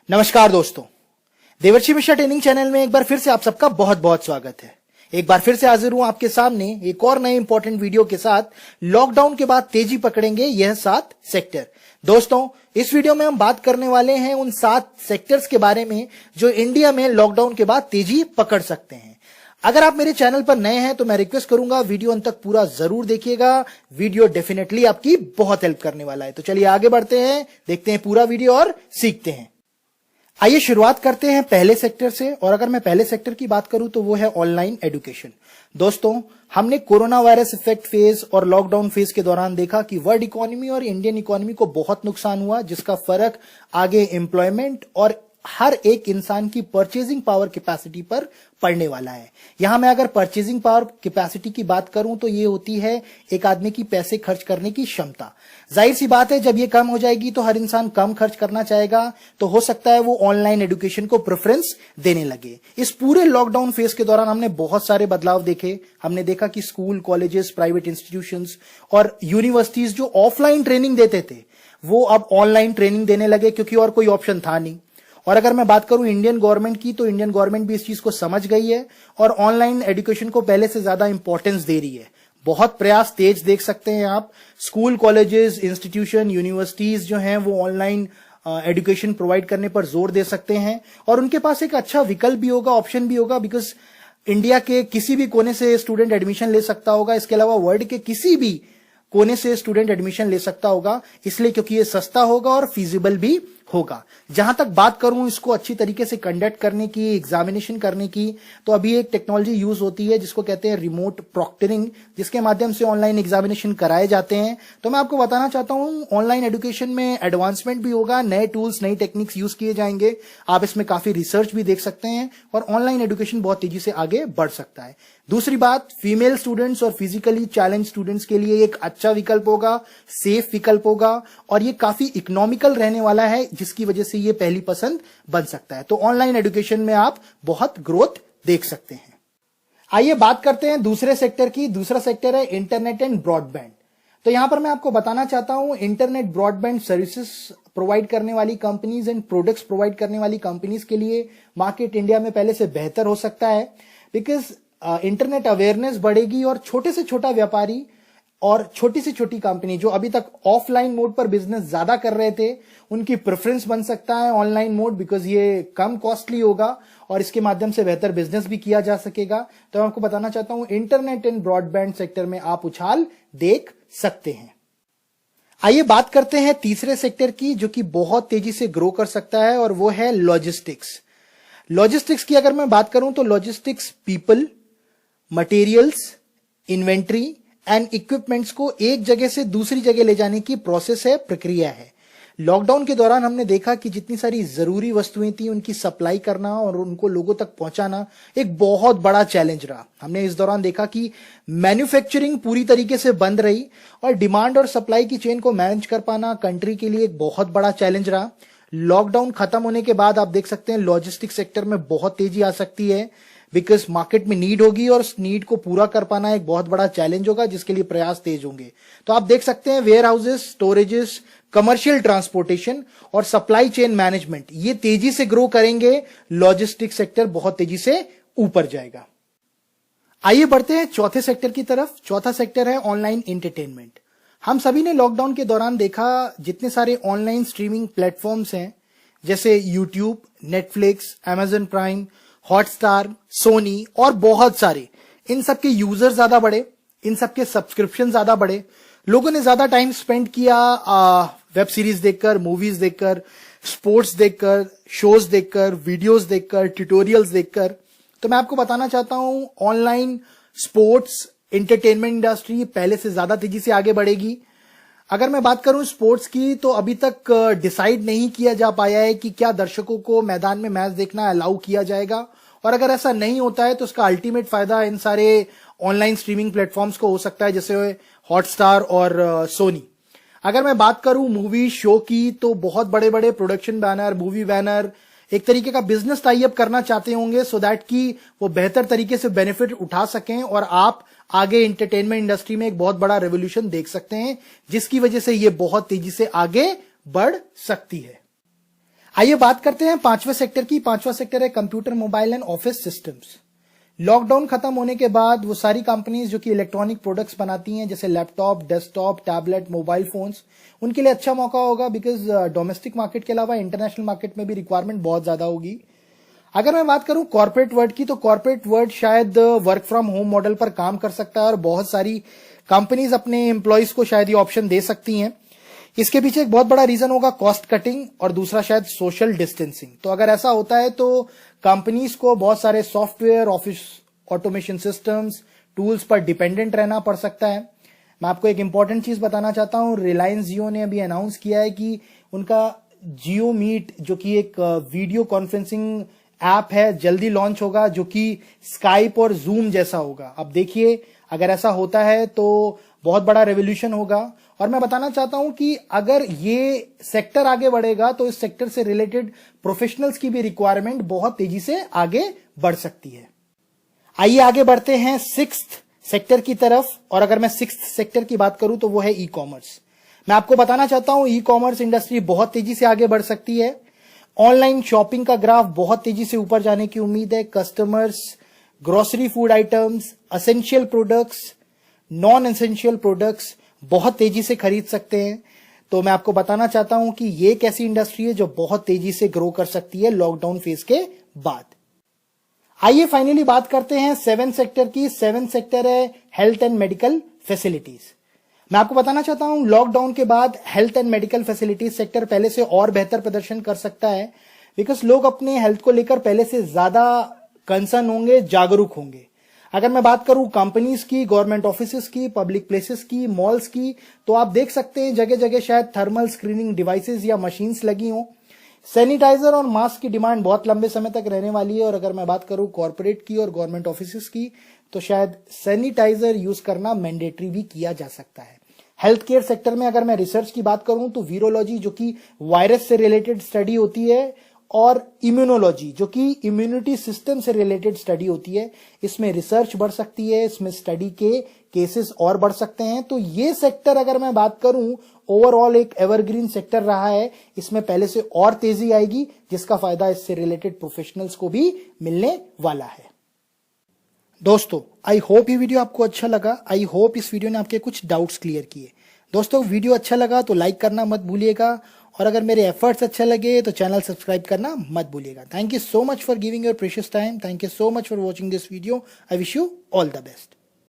नमस्कार दोस्तों, देवर्षि मिश्रा ट्रेनिंग चैनल में एक बार फिर से आप सबका बहुत बहुत स्वागत है। एक बार फिर से हाजिर हूं आपके सामने एक और नए इंपॉर्टेंट वीडियो के साथ। लॉकडाउन के बाद तेजी पकड़ेंगे यह 7 सेक्टर। दोस्तों, इस वीडियो में हम बात करने वाले हैं उन 7 सेक्टर्स के बारे में जो इंडिया में लॉकडाउन के बाद तेजी पकड़ सकते हैं। अगर आप मेरे चैनल पर नए हैं तो मैं रिक्वेस्ट करूंगा वीडियो अंत तक पूरा जरूर देखिएगा। वीडियो डेफिनेटली आपकी बहुत हेल्प करने वाला है। तो चलिए आगे बढ़ते हैं, देखते हैं पूरा वीडियो और सीखते हैं। आइए शुरुआत करते हैं पहले सेक्टर से। और अगर मैं पहले सेक्टर की बात करूं तो वो है ऑनलाइन एजुकेशन। दोस्तों, हमने कोरोना वायरस इफेक्ट फेज और लॉकडाउन फेज के दौरान देखा कि वर्ल्ड इकोनॉमी और इंडियन इकोनॉमी को बहुत नुकसान हुआ, जिसका फर्क आगे एम्प्लॉयमेंट और हर एक इंसान की परचेजिंग पावर कैपेसिटी पर पड़ने वाला है। यहां मैं अगर परचेजिंग पावर कैपेसिटी की बात करूं तो ये होती है एक आदमी की पैसे खर्च करने की क्षमता। जाहिर सी बात है, जब ये कम हो जाएगी तो हर इंसान कम खर्च करना चाहेगा, तो हो सकता है वो ऑनलाइन एजुकेशन को प्रेफरेंस देने लगे। इस पूरे लॉकडाउन फेज के दौरान हमने बहुत सारे बदलाव देखे। हमने देखा कि स्कूल, कॉलेजेस, प्राइवेट इंस्टीट्यूशंस और यूनिवर्सिटीज जो ऑफलाइन ट्रेनिंग देते थे वो अब ऑनलाइन ट्रेनिंग देने लगे, क्योंकि और कोई ऑप्शन था नहीं। और अगर मैं बात करूं इंडियन गवर्नमेंट की, तो इंडियन गवर्नमेंट भी इस चीज को समझ गई है और ऑनलाइन एजुकेशन को पहले से ज्यादा इंपॉर्टेंस दे रही है। बहुत प्रयास तेज देख सकते हैं आप। स्कूल, कॉलेजेस, इंस्टीट्यूशन, यूनिवर्सिटीज जो हैं वो ऑनलाइन एजुकेशन प्रोवाइड करने पर जोर दे सकते हैं और उनके पास एक अच्छा विकल्प भी होगा, ऑप्शन भी होगा, बिकॉज इंडिया के किसी भी कोने से स्टूडेंट एडमिशन ले सकता होगा। इसके अलावा वर्ल्ड के किसी भी कोने से स्टूडेंट एडमिशन ले सकता होगा, इसलिए क्योंकि ये सस्ता होगा और फीजिबल भी होगा। जहां तक बात करूं इसको अच्छी तरीके से कंडक्ट करने की, एग्जामिनेशन करने की, तो अभी एक टेक्नोलॉजी यूज होती है जिसको कहते हैं रिमोट प्रॉक्टरिंग, जिसके माध्यम से ऑनलाइन एग्जामिनेशन कराए जाते हैं। तो मैं आपको बताना चाहता हूं ऑनलाइन एजुकेशन में एडवांसमेंट भी होगा, नए टूल्स, नई टेक्निक्स यूज किए जाएंगे। आप इसमें काफी रिसर्च भी देख सकते हैं और ऑनलाइन एजुकेशन बहुत तेजी से आगे बढ़ सकता है। दूसरी बात, फीमेल स्टूडेंट्स और फिजिकली चैलेंज स्टूडेंट्स के लिए एक अच्छा विकल्प होगा, सेफ विकल्प होगा और ये काफी इकोनॉमिकल रहने वाला है, जिसकी वजह से ये पहली पसंद बन सकता है। तो ऑनलाइन एजुकेशन में आप बहुत ग्रोथ देख सकते हैं। आइए बात करते हैं दूसरे सेक्टर की। दूसरा सेक्टर है इंटरनेट एंड ब्रॉडबैंड। तो यहां पर मैं आपको बताना चाहता हूं इंटरनेट ब्रॉडबैंड सर्विसेज प्रोवाइड करने वाली कंपनीज एंड प्रोडक्ट्स प्रोवाइड करने वाली कंपनीज के लिए मार्केट इंडिया में पहले से बेहतर हो सकता है, बिकॉज इंटरनेट अवेयरनेस बढ़ेगी और छोटे से छोटा व्यापारी और छोटी से छोटी कंपनी जो अभी तक ऑफलाइन मोड पर बिजनेस ज्यादा कर रहे थे, उनकी प्रेफरेंस बन सकता है ऑनलाइन मोड, बिकॉज ये कम कॉस्टली होगा और इसके माध्यम से बेहतर बिजनेस भी किया जा सकेगा। तो मैं आपको बताना चाहता हूं इंटरनेट एंड ब्रॉडबैंड सेक्टर में आप उछाल देख सकते हैं। आइए बात करते हैं तीसरे सेक्टर की, जो कि बहुत तेजी से ग्रो कर सकता है, और वो है लॉजिस्टिक्स। लॉजिस्टिक्स की अगर मैं बात करूं तो logistics people, materials, inventory and equipments को एक जगह से दूसरी जगह ले जाने की प्रोसेस है, प्रक्रिया है। लॉकडाउन के दौरान हमने देखा कि जितनी सारी जरूरी वस्तुएं थी उनकी सप्लाई करना और उनको लोगों तक पहुंचाना एक बहुत बड़ा चैलेंज रहा। हमने इस दौरान देखा कि मैन्युफैक्चरिंग पूरी तरीके से बंद रही और डिमांड और सप्लाई की चेन को मैनेज कर पाना कंट्री के लिए एक बहुत बड़ा चैलेंज रहा। लॉकडाउन खत्म होने के बाद आप देख सकते हैं लॉजिस्टिक सेक्टर में बहुत तेजी आ सकती है, बिकॉज मार्केट में नीड होगी और उस नीड को पूरा कर पाना एक बहुत बड़ा चैलेंज होगा, जिसके लिए प्रयास तेज होंगे। तो आप देख सकते हैं warehouses, storages, commercial transportation और सप्लाई चेन मैनेजमेंट ये तेजी से ग्रो करेंगे। लॉजिस्टिक सेक्टर बहुत तेजी से ऊपर जाएगा। आइए बढ़ते हैं चौथे सेक्टर की तरफ। चौथा सेक्टर है ऑनलाइन एंटरटेनमेंट। हम सभी ने लॉकडाउन के दौरान देखा जितने सारे ऑनलाइन स्ट्रीमिंग प्लेटफॉर्म्स हैं, जैसे YouTube, Netflix, Amazon Prime, Hotstar, Sony और बहुत सारे, इन सब के यूजर ज्यादा बढ़े, इन सब के सब्सक्रिप्शन ज्यादा बढ़े। लोगों ने ज्यादा टाइम स्पेंड किया वेब सीरीज देखकर, मूवीज देखकर, स्पोर्ट्स देखकर, शोज देखकर, वीडियोस देखकर, ट्यूटोरियल्स देखकर। तो मैं आपको बताना चाहता हूं ऑनलाइन स्पोर्ट्स एंटरटेनमेंट इंडस्ट्री पहले से ज्यादा तेजी से आगे बढ़ेगी। अगर मैं बात करूं स्पोर्ट्स की, तो अभी तक डिसाइड नहीं किया जा पाया है कि क्या दर्शकों को मैदान में मैच देखना अलाउ किया जाएगा, और अगर ऐसा नहीं होता है तो उसका अल्टीमेट फायदा इन सारे ऑनलाइन स्ट्रीमिंग प्लेटफॉर्म्स को हो सकता है, जैसे हॉटस्टार और सोनी। अगर मैं बात करूं मूवी शो की, तो बहुत बड़े बड़े प्रोडक्शन बैनर, मूवी बैनर एक तरीके का बिजनेस टाई अप करना चाहते होंगे, सो दैट कि वो बेहतर तरीके से बेनिफिट उठा सकें और आप आगे एंटरटेनमेंट इंडस्ट्री में एक बहुत बड़ा रेवोल्यूशन देख सकते हैं, जिसकी वजह से ये बहुत तेजी से आगे बढ़ सकती है। आइए बात करते हैं पांचवें सेक्टर की। पांचवा सेक्टर है computer, mobile and office systems. Lockdown खत्म होने के बाद वो सारी कंपनीज जो कि इलेक्ट्रॉनिक प्रोडक्ट्स बनाती हैं, जैसे laptop, desktop, tablet, mobile phones, उनके लिए अच्छा मौका होगा, बिकॉज डोमेस्टिक मार्केट के अलावा इंटरनेशनल मार्केट में भी रिक्वायरमेंट बहुत ज्यादा होगी। अगर मैं बात करूं कॉर्पोरेट वर्ल्ड की, तो कॉर्पोरेट वर्ल्ड शायद वर्क फ्रॉम होम मॉडल पर काम कर सकता है और बहुत सारी कंपनीज अपने एम्प्लॉयज को शायद ये ऑप्शन दे सकती हैं। इसके पीछे एक बहुत बड़ा रीजन होगा कॉस्ट कटिंग और दूसरा शायद सोशल डिस्टेंसिंग। तो अगर ऐसा होता है तो कंपनीज को बहुत सारे software, office automation systems, tools पर डिपेंडेंट रहना पड़ सकता है। मैं आपको एक इंपॉर्टेंट चीज बताना चाहता हूं, रिलायंस जियो ने अभी अनाउंस किया है कि उनका जियो मीट, जो कि एक वीडियो कॉन्फ्रेंसिंग ऐप है, जल्दी लॉन्च होगा, जो कि स्काइप और जूम जैसा होगा। अब देखिए, अगर ऐसा होता है तो बहुत बड़ा रेवोल्यूशन होगा। और मैं बताना चाहता हूं कि अगर ये सेक्टर आगे बढ़ेगा तो इस सेक्टर से रिलेटेड प्रोफेशनल्स की भी रिक्वायरमेंट बहुत तेजी से आगे बढ़ सकती है। आइए आगे बढ़ते हैं सिक्स्थ सेक्टर की तरफ। और अगर मैं सिक्स्थ सेक्टर की बात करूं तो वो है ई कॉमर्स। मैं आपको बताना चाहता हूं ई कॉमर्स इंडस्ट्री बहुत तेजी से आगे बढ़ सकती है। ऑनलाइन शॉपिंग का ग्राफ बहुत तेजी से ऊपर जाने की उम्मीद है। Customers grocery, food items, essential products, non essential products बहुत तेजी से खरीद सकते हैं। तो मैं आपको बताना चाहता हूं कि ये एक ऐसी इंडस्ट्री है जो बहुत तेजी से ग्रो कर सकती है लॉकडाउन फेज के बाद। आइए फाइनली बात करते हैं सेवन सेक्टर की। सेवन सेक्टर है हेल्थ एंड मेडिकल फैसिलिटीज। मैं आपको बताना चाहता हूं लॉकडाउन के बाद health and medical facilities sector पहले से और बेहतर प्रदर्शन कर सकता है, बिकॉज लोग अपने हेल्थ को लेकर पहले से ज्यादा कंसर्न होंगे, जागरूक होंगे। अगर मैं बात करूं कंपनीज की, गवर्नमेंट ऑफिसेज की, पब्लिक प्लेसेस की, मॉल्स की, तो आप देख सकते हैं जगह जगह शायद थर्मल स्क्रीनिंग डिवाइसेस या मशीन्स लगी हों। सैनिटाइजर और मास्क की डिमांड बहुत लंबे समय तक रहने वाली है। और अगर मैं बात करूं कॉर्पोरेट की और गवर्नमेंट ऑफिसेज की, तो शायद सैनिटाइजर यूज करना मैंडेटरी भी किया जा सकता है। हेल्थ केयर सेक्टर में अगर मैं रिसर्च की बात करूं तो वीरोलॉजी, जो कि वायरस से रिलेटेड स्टडी होती है, और इम्यूनोलॉजी, जो कि इम्यूनिटी सिस्टम से रिलेटेड स्टडी होती है, इसमें रिसर्च बढ़ सकती है, इसमें स्टडी के केसेस और बढ़ सकते हैं। तो ये सेक्टर अगर मैं बात करूं ओवरऑल एक एवरग्रीन सेक्टर रहा है। इसमें पहले से और तेजी आएगी, जिसका फायदा इससे रिलेटेड प्रोफेशनल्स को भी मिलने वाला है। दोस्तों, आई होप ये वीडियो आपको अच्छा लगा। आई होप इस वीडियो ने आपके कुछ डाउट्स क्लियर किए। दोस्तों, वीडियो अच्छा लगा तो लाइक करना मत भूलिएगा, और अगर मेरे एफर्ट्स अच्छे लगे तो चैनल सब्सक्राइब करना मत भूलिएगा। Thank you so much for giving your precious time. Thank you so much for watching this video. I wish you all the best.